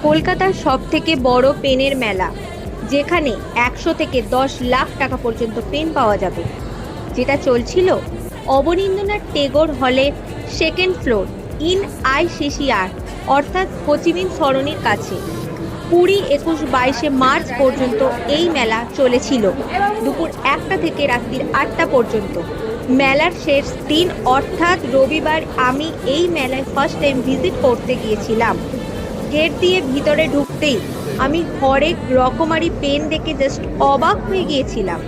কলকাতার সবথেকে বড় পেনের মেলা, যেখানে ১০০ থেকে ১০ লাখ টাকা পর্যন্ত পেন পাওয়া যাবে, যেটা চলছিল অবনীন্দ্রনাথ টেগোর হলে, সেকেন্ড ফ্লোর, ইন আইসিসিআর, অর্থাৎ হোচিমিন সরণির কাছে। ২০, ২১, ২২ মার্চ পর্যন্ত এই মেলা চলেছিল, দুপুর ১টা থেকে রাত্রির ৮টা পর্যন্ত। মেলার শেষ দিন অর্থাৎ রবিবার আমি এই মেলায় ফার্স্ট টাইম ভিজিট করতে গিয়েছিলাম। গেট দিয়ে ভিতরে ঢুকতেই আমি হরেক রকমারি পেন দেখে জাস্ট অবাক হয়ে গিয়েছিলাম।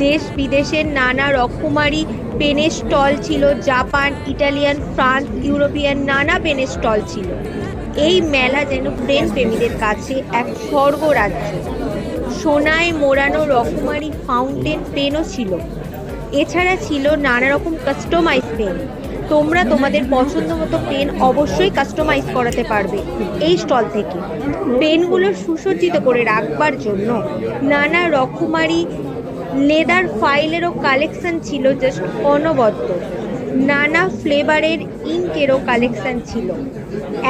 দেশ বিদেশের নানা রকমারি পেনের স্টল ছিল, জাপান, ইটালিয়ান, ফ্রান্স, ইউরোপিয়ান নানা পেনের স্টল ছিল। এই মেলা যেন পেন প্রেমীদের কাছে এক স্বর্গরাজ্য। সোনায় মোড়ানো রকমারি ফাউন্টেন পেনও ছিল। এছাড়া ছিল নানা রকম কাস্টমাইজ পেন। তোমরা তোমাদের পছন্দ মতো পেন অবশ্যই কাস্টমাইজ করাতে পারবে এই স্টল থেকে। পেনগুলো সুসজ্জিত করে রাখবার জন্য নানা রকমারি লেদার ফাইলেরও কালেকশন ছিল, জাস্ট অনবদ্য। নানা ফ্লেভারের ইঙ্কেরও কালেকশন ছিল।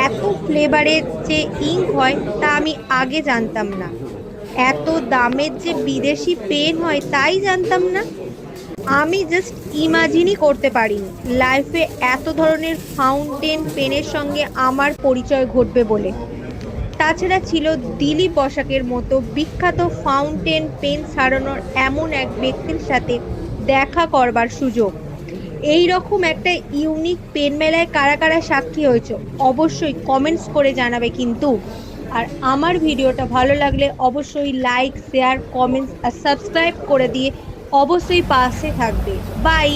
এত ফ্লেভারের যে ইঙ্ক হয় তা আমি আগে জানতাম না। এত দামের যে বিদেশি পেন হয় তাই জানতাম না। আমি জাস্ট ইমাজিনই করতে পারিনি লাইফে এত ধরনের ফাউন্টেন পেনের সঙ্গে আমার পরিচয় ঘটবে বলে। তাছাড়া ছিল দিলীপ বসাকের মতো বিখ্যাত ফাউন্টেন পেন সারানোর এমন এক ব্যক্তির সাথে দেখা করবার সুযোগ। এই রকম একটা ইউনিক পেন মেলায় কারা কারা সাক্ষী হয়েছে অবশ্যই কমেন্টস করে জানাবে কিন্তু। আর আমার ভিডিওটা ভালো লাগলে অবশ্যই লাইক, শেয়ার, কমেন্টস আর সাবস্ক্রাইব করে দিয়ে অবশ্যই পাশে থাকবে। বাই।